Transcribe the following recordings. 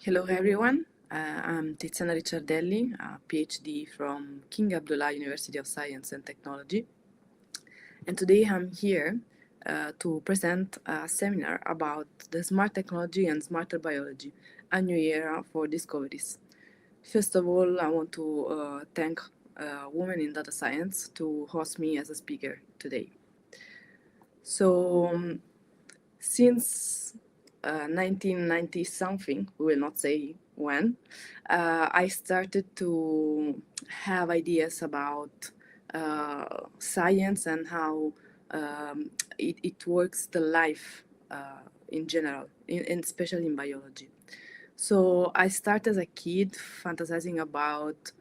Hello everyone, I'm Tiziana Ricciardelli, a PhD from King Abdullah University of Science and Technology, and today I'm here to present a seminar about the smart technology and smarter biology, a new era for discoveries. First of all, I want to thank Women in Data Science to host me as a speaker today. So, since 1990 something, we will not say when, I started to have ideas about science and how it works the life in general, and especially in biology. So I started as a kid fantasizing about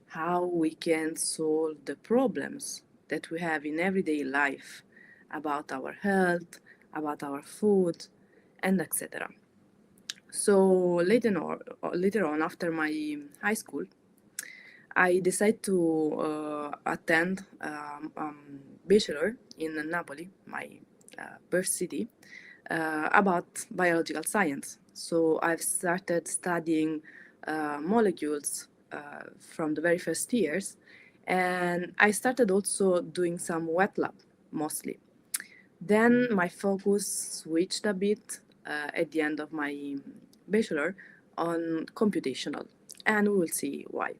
how we can solve the problems that we have in everyday life about our health, about our food, and etc. So later on, after my high school, I decided to attend bachelor in Napoli, my birth city, about biological science. So I've started studying molecules from the very first years, and I started also doing some wet lab mostly. Then my focus switched a bit at the end of my bachelor on computational, and we will see why.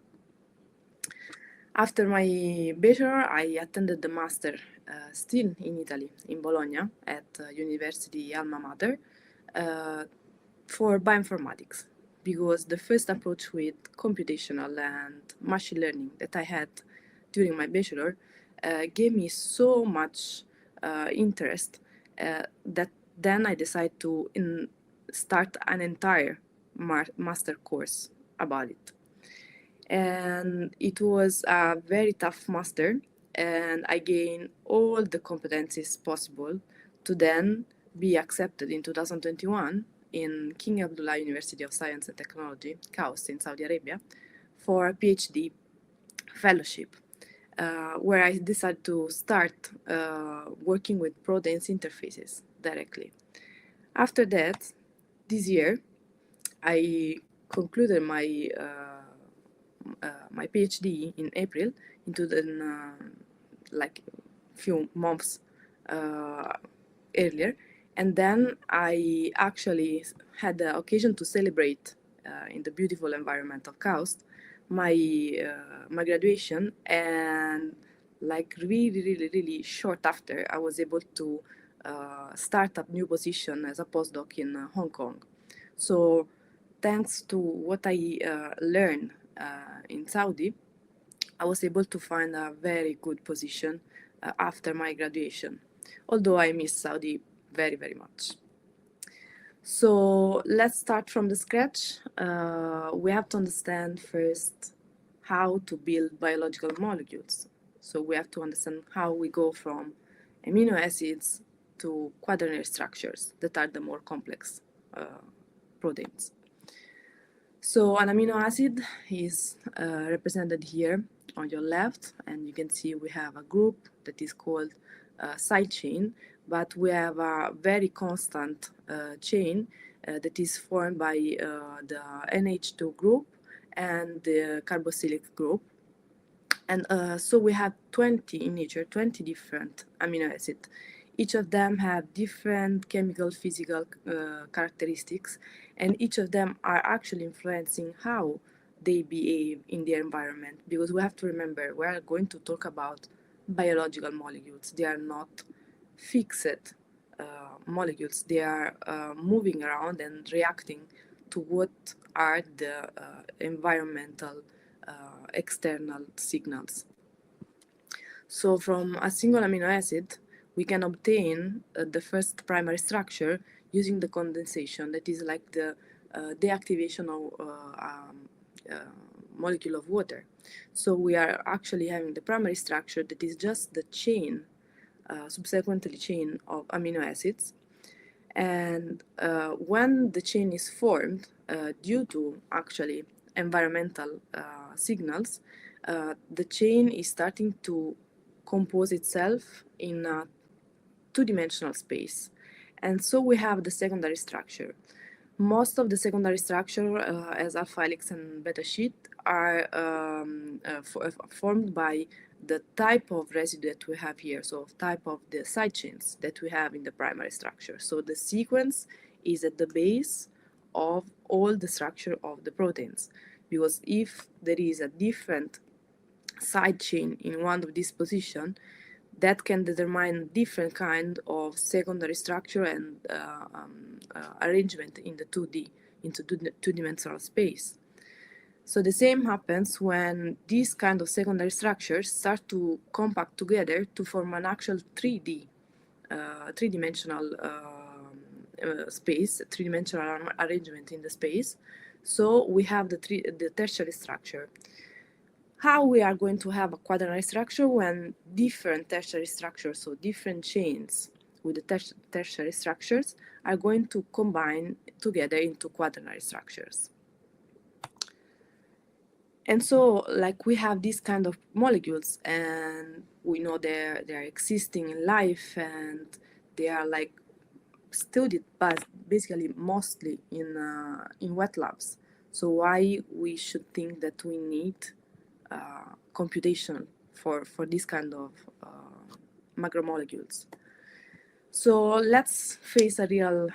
After my bachelor, I attended the master still in Italy, in Bologna, at University Alma Mater, uh, for bioinformatics, because the first approach with computational and machine learning that I had during my bachelor gave me so much interest that then I decided to start an entire master course about it. And it was a very tough master, and I gained all the competencies possible to then be accepted in 2021 in King Abdullah University of Science and Technology, KAUST in Saudi Arabia, for a PhD fellowship, where I decided to start working with proteins interfaces directly. After that, this year, I concluded my PhD in April, into the like few months uh, earlier, and then I actually had the occasion to celebrate in the beautiful environment of KAUST my graduation, and like really short after, I was able to start a new position as a postdoc in Hong Kong. So thanks to what I learned in Saudi, I was able to find a very good position after my graduation, although I miss Saudi very much. So let's start from the scratch. We have to understand first how to build biological molecules. So we have to understand how we go from amino acids to quaternary structures that are the more complex proteins. So an amino acid is represented here on your left, and you can see we have a group that is called side chain, but we have a very constant chain that is formed by the NH2 group and the carboxylic group. And so we have 20 in nature, 20 different amino acids. Each of them have different chemical, physical characteristics, and each of them are actually influencing how they behave in their environment. Because we have to remember, we are going to talk about biological molecules. They are not fixed molecules. They are moving around and reacting to what are the environmental external signals. So from a single amino acid, we can obtain the first primary structure using the condensation, that is like the deactivation of molecule of water. So we are actually having the primary structure that is just the chain, subsequently chain of amino acids. And when the chain is formed due to actually environmental signals, the chain is starting to compose itself in a two-dimensional space. And so we have the secondary structure. Most of the secondary structure, as alpha helix and beta sheet, are formed by the type of residue that we have here, so type of the side chains that we have in the primary structure. So the sequence is at the base of all the structure of the proteins, because if there is a different side chain in one of these positions, that can determine different kind of secondary structure and arrangement in the 2D, into two-dimensional space. So the same happens when these kind of secondary structures start to compact together to form an actual 3D, three-dimensional space, three-dimensional arrangement in the space. So we have the tertiary structure. How we are going to have a quaternary structure when different tertiary structures, so different chains with the tertiary structures, are going to combine together into quaternary structures. And so, like, we have these kind of molecules, and we know they're existing in life, and they are like studied, but basically mostly in wet labs. So why we should think that we need computation for this kind of macromolecules? So let's face a real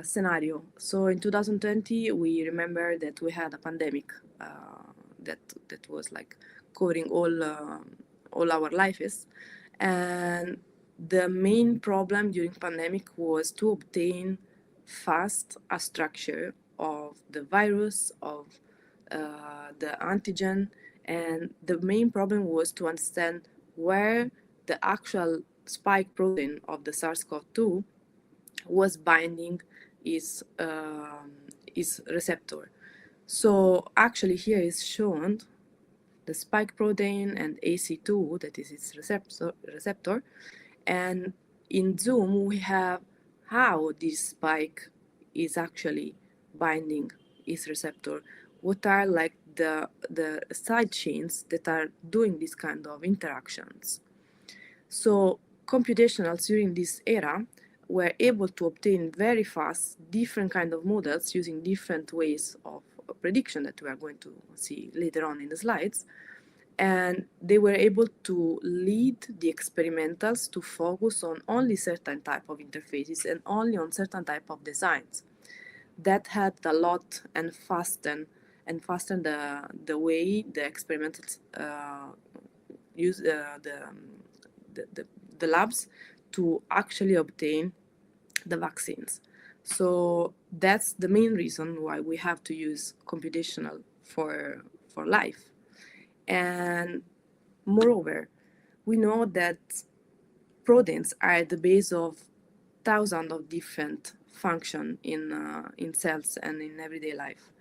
scenario. So in 2020, we remember that we had a pandemic that was like covering all our lives, and the main problem during pandemic was to obtain fast a structure of the virus, of the antigen, and the main problem was to understand where the actual spike protein of the SARS-CoV-2 was binding its receptor. So actually here is shown the spike protein and AC2, that is its receptor, and in zoom we have how this spike is actually binding its receptor. What are like the side chains that are doing this kind of interactions? So computationals during this era were able to obtain very fast different kind of models using different ways of prediction that we are going to see later on in the slides. And they were able to lead the experimentals to focus on only certain type of interfaces and only on certain type of designs. That helped a lot and fastened the way the experimentals use the labs to actually obtain the vaccines. So that's the main reason why we have to use computational for life. And moreover, we know that proteins are at the base of thousands of different functions in cells and in everyday life.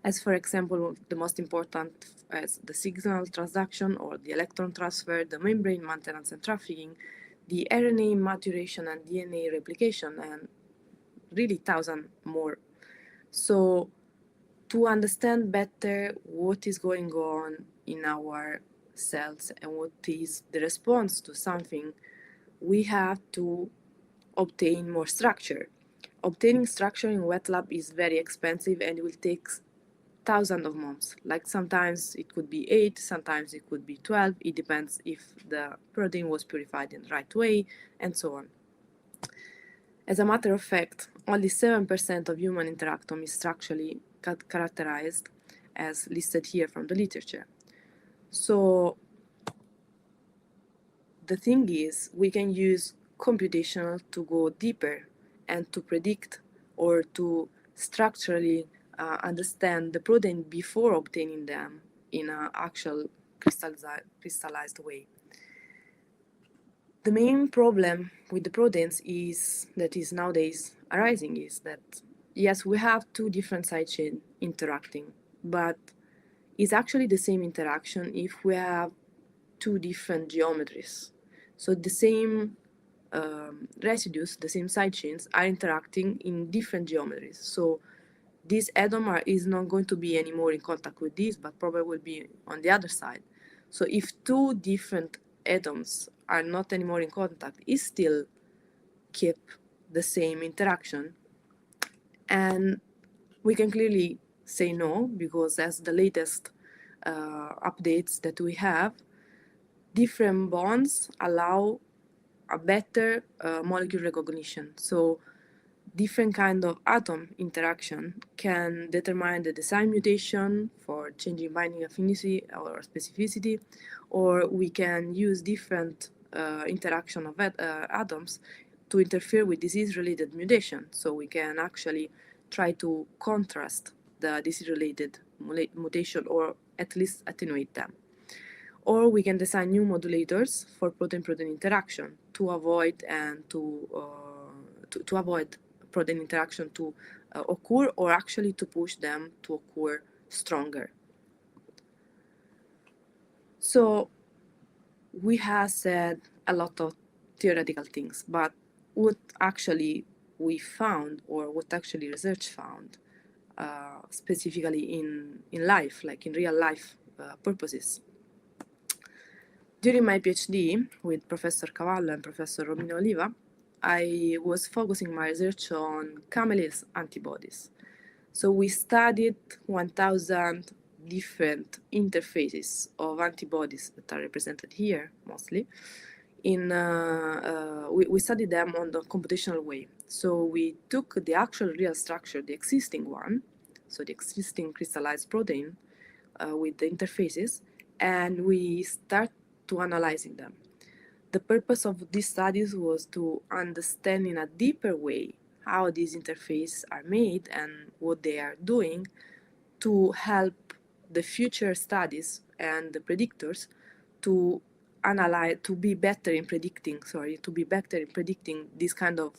As for example, the most important as the signal transduction or the electron transfer, the membrane maintenance and trafficking, the RNA maturation and DNA replication, and really thousands more. So to understand better what is going on in our cells and what is the response to something, we have to obtain more structure. Obtaining structure in wet lab is very expensive and it will take thousands of months. Like sometimes it could be 8, sometimes it could be 12. It depends if the protein was purified in the right way and so on. As a matter of fact, only 7% of human interactome is structurally characterized as listed here from the literature. So the thing is, we can use computational to go deeper and to predict or to structurally understand the protein before obtaining them in an actual crystallized way. The main problem with the proteins that is nowadays arising is that, yes, we have two different side chains interacting, but it's actually the same interaction if we have two different geometries. So the same residues, the same side chains, are interacting in different geometries. So this atom is not going to be anymore in contact with this, but probably will be on the other side. So if two different atoms are not anymore in contact, it still keep the same interaction. And We can clearly say no, because as the latest updates that we have, different bonds allow a better molecule recognition. So different kind of atom interaction can determine the design mutation for changing binding affinity or specificity, or we can use different interaction of atoms to interfere with disease-related mutation. So we can actually try to contrast the disease-related mutation, or at least attenuate them. Or we can design new modulators for protein-protein interaction to avoid to avoid protein interaction to occur, or actually to push them to occur stronger. So we have said a lot of theoretical things, but what actually we found, or what actually research found, specifically in life, like in real life purposes. During my PhD with Professor Cavallo and Professor Romina Oliva, I was focusing my research on camelase antibodies. So we studied 1,000 different interfaces of antibodies that are represented here mostly. We studied them on the computational way. So we took the actual real structure, the existing one, so the existing crystallized protein with the interfaces, and we start to analyzing them. The purpose of these studies was to understand in a deeper way how these interfaces are made and what they are doing, to help the future studies and the predictors to analyze, to be better in predicting these kind of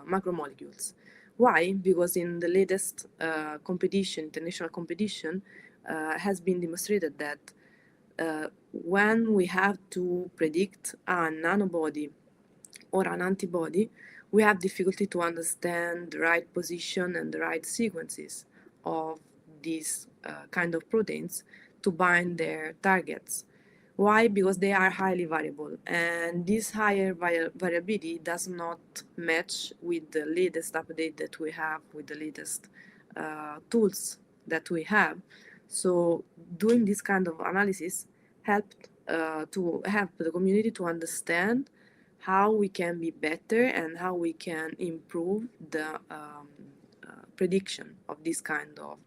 macromolecules. Why? Because in the latest international competition, has been demonstrated that when we have to predict a nanobody or an antibody, we have difficulty to understand the right position and the right sequences of these kind of proteins to bind their targets. Why? Because they are highly variable, and this higher variability does not match with the latest update that we have, with the latest tools that we have. So doing this kind of analysis helped to help the community to understand how we can be better and how we can improve the prediction of this kind of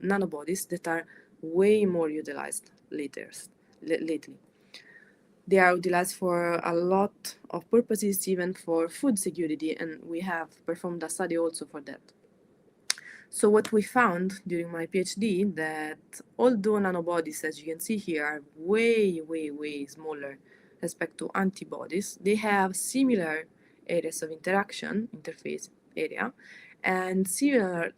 nanobodies that are way more utilized lately. They are utilized for a lot of purposes, even for food security, and we have performed a study also for that. So what we found during my PhD, that although nanobodies, as you can see here, are way smaller respect to antibodies, they have similar areas of interaction, interface area, and similar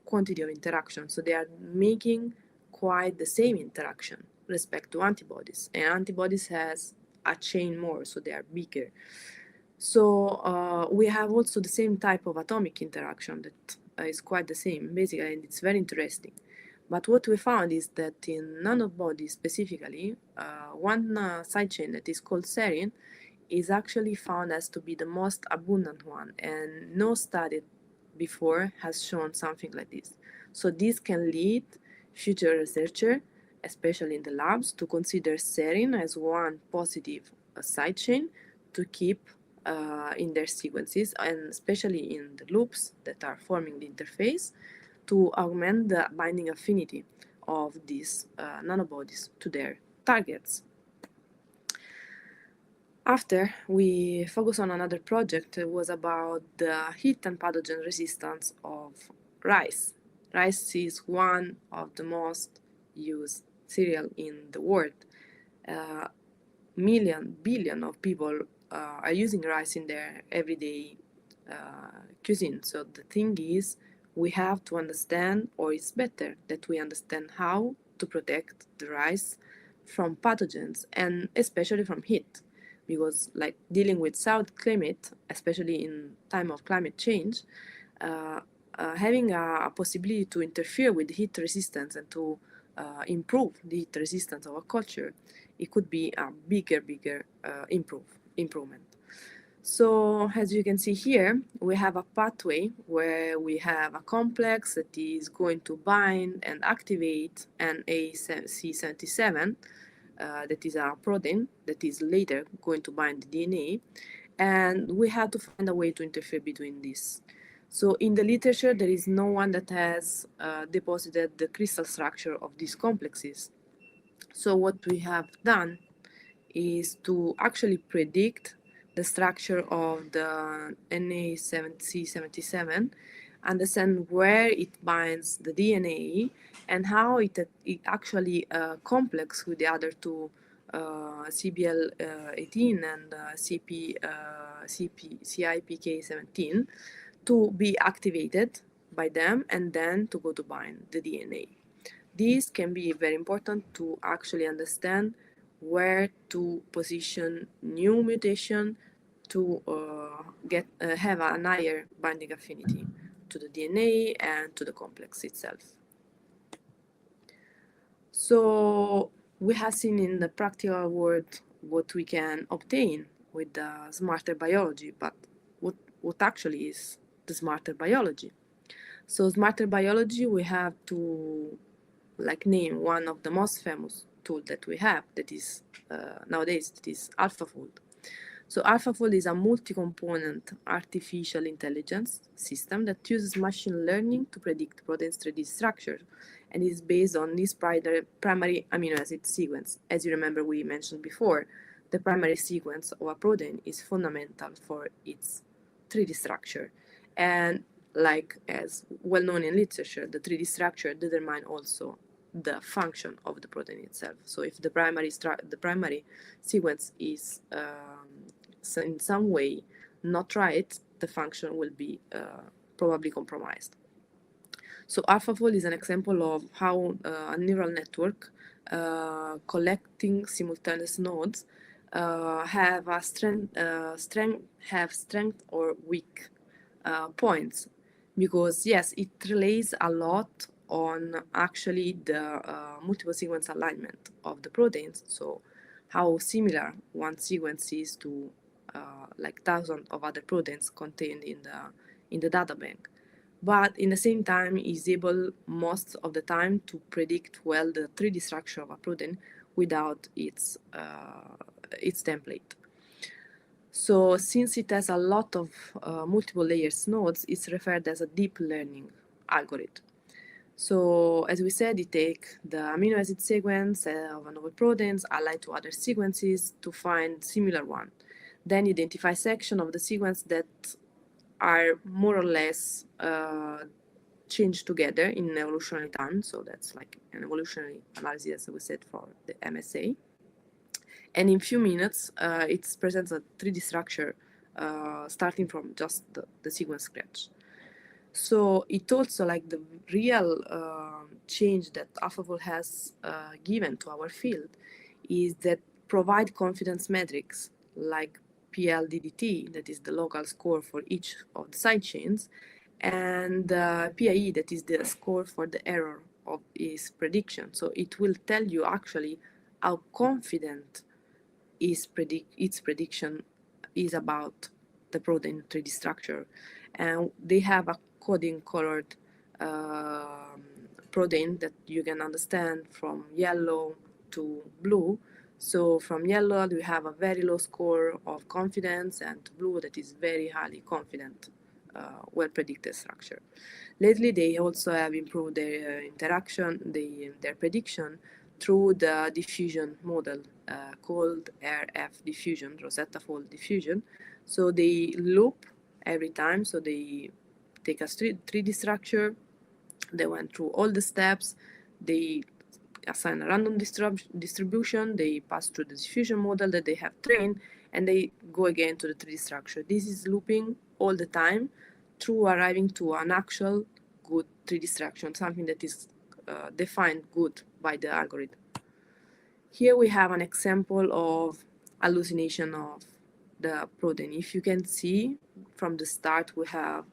quantity of interaction. So they are making quite the same interaction respect to antibodies, and antibodies has a chain more, so they are bigger. So we have also the same type of atomic interaction that is quite the same, basically, and it's very interesting. But what we found is that in nanobodies specifically, one side chain that is called serine is actually found as to be the most abundant one, and no study before has shown something like this. So this can lead future researchers, especially in the labs, to consider serine as one positive side chain to keep in their sequences, and especially in the loops that are forming the interface, to augment the binding affinity of these nanobodies to their targets. After, we focused on another project. It was about the heat and pathogen resistance of rice. Rice is one of the most used cereal in the world. Billion of people are using rice in their everyday cuisine. So the thing is, we have to understand, or it's better that we understand how to protect the rice from pathogens, and especially from heat, because like dealing with south climate, especially in time of climate change, having a possibility to interfere with heat resistance and to improve the heat resistance of a culture, it could be a bigger improvement. So as you can see here, we have a pathway where we have a complex that is going to bind and activate NAC77, that is a protein that is later going to bind the DNA, and we have to find a way to interfere between this. So in the literature, there is no one that has deposited the crystal structure of these complexes. So what we have done is to actually predict the structure of the NA7C77, understand where it binds the DNA and how it actually complex with the other two CBL18 and CIPK17 to be activated by them and then to go to bind the DNA. This can be very important to actually understand where to position new mutation to have a higher binding affinity to the DNA and to the complex itself. So we have seen in the practical world what we can obtain with the smarter biology, but what actually is the smarter biology? So smarter biology, we have to name one of the most famous tool that we have that is nowadays, that is AlphaFold. So AlphaFold is a multi-component artificial intelligence system that uses machine learning to predict protein's 3D structure and is based on this primary amino acid sequence. As you remember, we mentioned before, the primary sequence of a protein is fundamental for its 3D structure. And as well known in literature, the 3D structure determines also the function of the protein itself. So if the primary sequence is in some way not right, the function will be probably compromised. So AlphaFold is an example of how a neural network collecting simultaneous nodes have strength or weak points, because yes, it relays a lot on actually the multiple sequence alignment of the proteins. So how similar one sequence is to thousands of other proteins contained in the data bank. But in the same time is able most of the time to predict well the 3D structure of a protein without its template. So since it has a lot of multiple layers nodes, it's referred as a deep learning algorithm. So as we said, it takes the amino acid sequence of a novel proteins allied to other sequences to find similar one. Then identify section of the sequence that are more or less changed together in evolutionary time. So that's like an evolutionary analysis, as we said, for the MSA. And in few minutes, it presents a 3D structure starting from just the sequence scratch. So it also the real change that AlphaFold has given to our field is that provide confidence metrics like PLDDT, that is the local score for each of the side chains, and PIE, that is the score for the error of its prediction. So it will tell you actually how confident its prediction is about the protein 3D structure. And they have a coding colored protein that you can understand from yellow to blue. So from yellow, we have a very low score of confidence, and to blue, that is very highly confident, well-predicted structure. Lately, they also have improved their their prediction through the diffusion model called RF diffusion, Rosetta Fold diffusion. So they loop every time. So they take a 3D structure, they went through all the steps, they assign a random distribution, they pass through the diffusion model that they have trained, and they go again to the 3D structure. This is looping all the time through arriving to an actual good 3D structure, something that is defined good by the algorithm. Here we have an example of hallucination of the protein. If you can see from the start, we have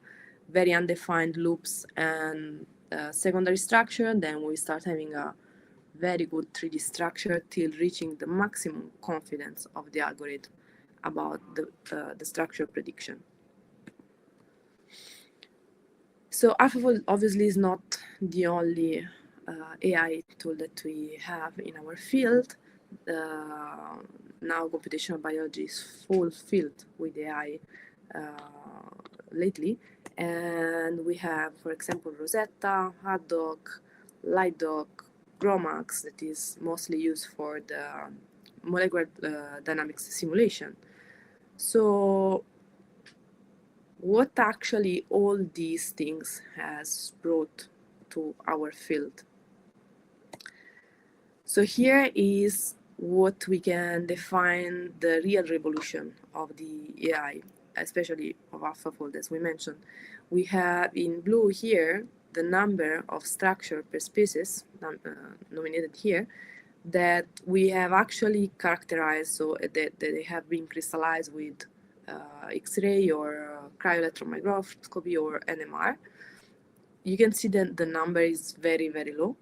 very undefined loops and secondary structure. Then we start having a very good 3D structure till reaching the maximum confidence of the algorithm about the structure prediction. So AlphaFold obviously is not the only AI tool that we have in our field. Now computational biology is full filled with AI lately, and we have, for example, Rosetta, HotDoc, LightDoc, GROMACS, that is mostly used for the molecular dynamics simulation. So what actually all these things has brought to our field? So here is what we can define the real revolution of the AI, especially of AlphaFold, as we mentioned. We have in blue here the number of structure per species, nominated here, that we have actually characterized, so that they have been crystallized with X-ray or cryo-electron microscopy or NMR. You can see that the number is very, very low.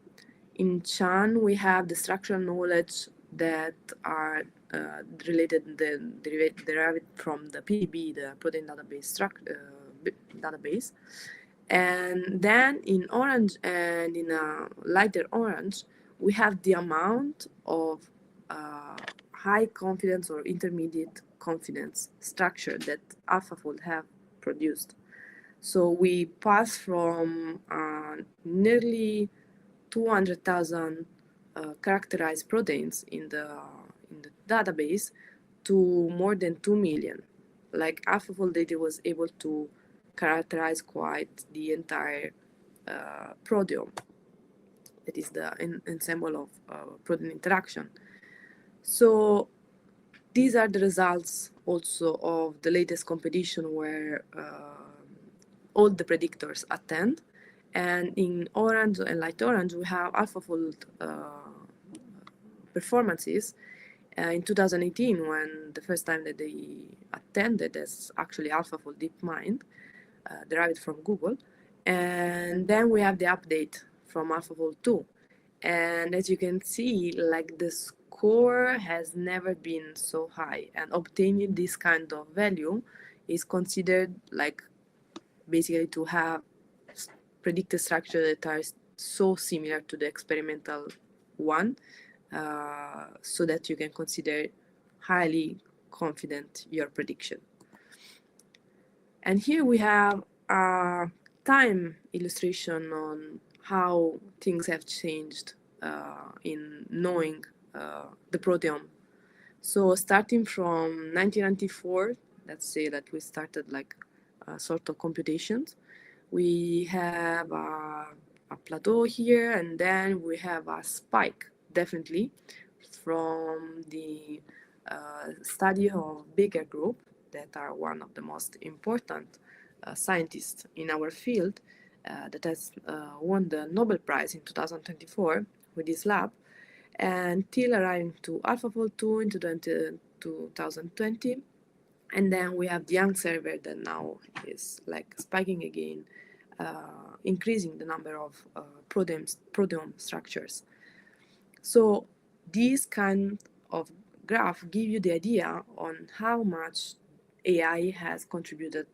In Chan, we have the structural knowledge that are related, derived from the PDB, the protein database database. And then in orange and in a lighter orange, we have the amount of high confidence or intermediate confidence structure that AlphaFold have produced. So we pass from nearly 200,000 characterized proteins in the database to more than 2 million. Like AlphaFold data was able to characterize quite the entire proteome. That is the ensemble of protein interaction. So these are the results also of the latest competition where all the predictors attend. And in orange and light orange, we have AlphaFold performances in 2018, when the first time that they attended as actually AlphaFold DeepMind, derived from Google. And then we have the update from AlphaFold 2. And as you can see, like the score has never been so high, and obtaining this kind of value is considered like basically to have predicted structure that are so similar to the experimental one, so that you can consider highly confident your prediction. And here we have a time illustration on how things have changed in knowing the proteome. So starting from 1994, let's say that we started like a sort of computations, we have a plateau here, and then we have a spike, definitely, from the study of Baker Group, that are one of the most important scientists in our field, that has won the Nobel Prize in 2024 with this lab, until arriving to AlphaFold 2 in 2020. And then we have the Young server that now is like spiking again, increasing the number of proteome structures. So these kind of graph give you the idea on how much AI has contributed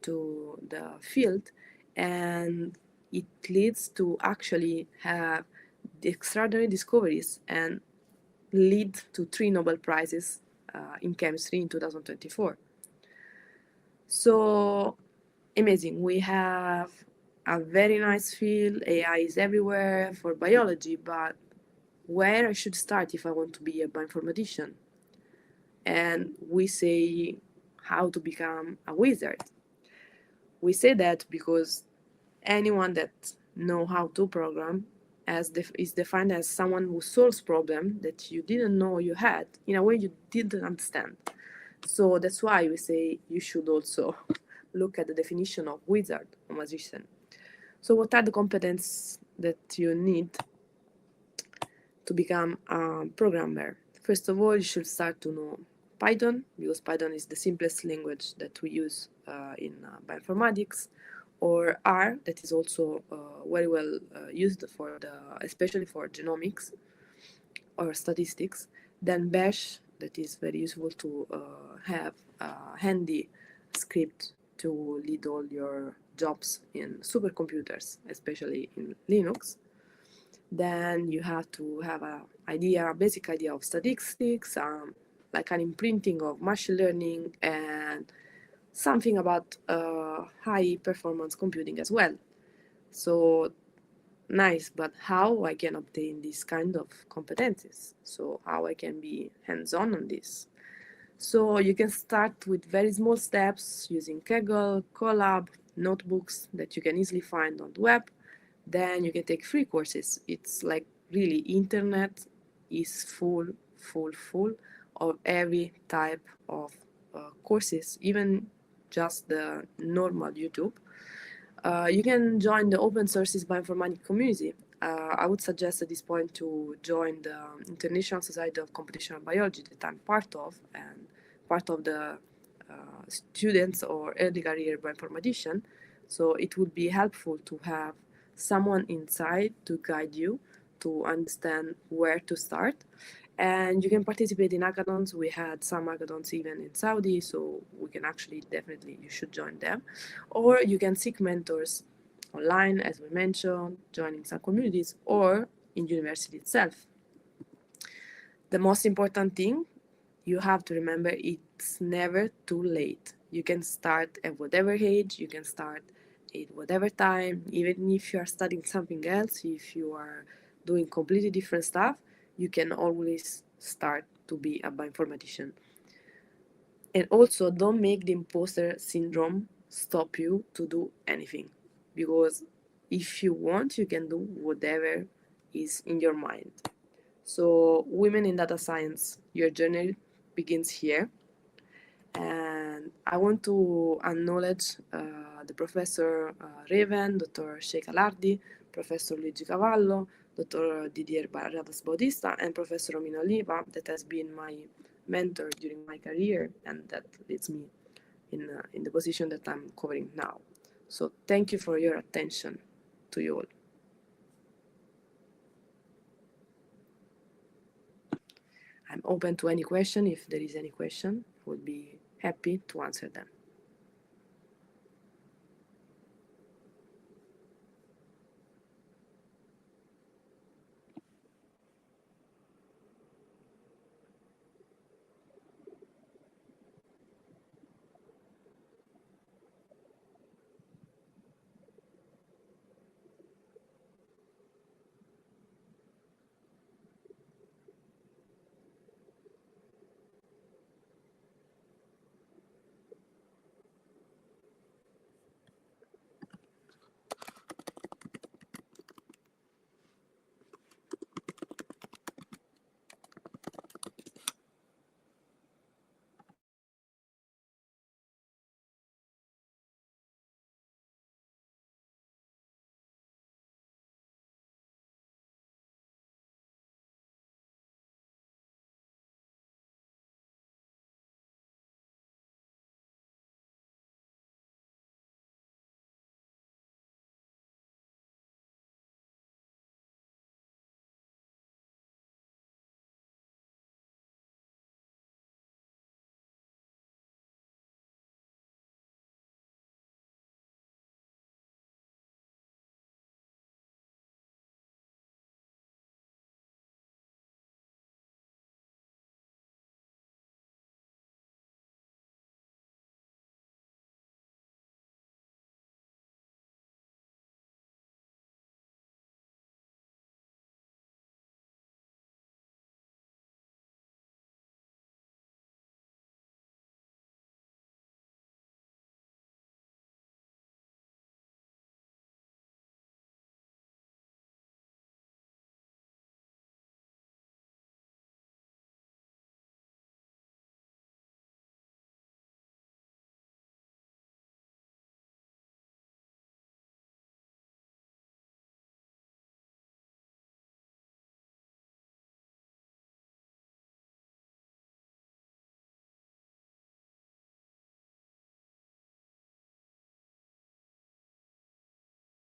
to the field, and it leads to actually have the extraordinary discoveries and lead to 3 Nobel Prizes in chemistry in 2024. So amazing. We have a very nice field. AI is everywhere for biology, but where I should start if I want to be a bioinformatician? And we say how to become a wizard. We say that because anyone that know how to program is defined as someone who solves problem that you didn't know you had in a way you didn't understand. So that's why we say you should also look at the definition of wizard or magician. So what are the competences that you need to become a programmer? First of all, you should start to know Python, because Python is the simplest language that we use in bioinformatics, or R, that is also very well used for especially for genomics or statistics. Then Bash that is very useful to have a handy script to lead all your jobs in supercomputers, especially in Linux. Then you have to have a basic idea of statistics, like an imprinting of machine learning, and something about high performance computing as well. So nice, but how I can obtain this kind of competencies? So how I can be hands-on on this? So you can start with very small steps using Kaggle, Colab, notebooks that you can easily find on the web. Then you can take free courses. It's like really internet is full of every type of courses, even just the normal YouTube. You can join the open sources bioinformatics community. I would suggest at this point to join the International Society of Computational Biology that I'm part of, and part of the students or early career bioinformatician. So it would be helpful to have someone inside to guide you to understand where to start. And you can participate in hackathons. We had some hackathons even in Saudi, so we can actually definitely, you should join them. Or you can seek mentors online, as we mentioned, joining some communities, or in university itself. The most important thing you have to remember, it's never too late. You can start at whatever age, you can start at whatever time, even if you are studying something else, if you are doing completely different stuff, you can always start to be a bioinformatician. And also, don't make the imposter syndrome stop you to do anything, because if you want, you can do whatever is in your mind. So, women in data science, your journey begins here. And I want to acknowledge the Professor Raven, Dr. Sheikh Alardi, Professor Luigi Cavallo, Dr. Didier Barradas Bautista, and Professor Romina Oliva, that has been my mentor during my career, and that leads me in the position that I'm covering now. So thank you for your attention to you all. I'm open to any question. If there is any question, I would be happy to answer them.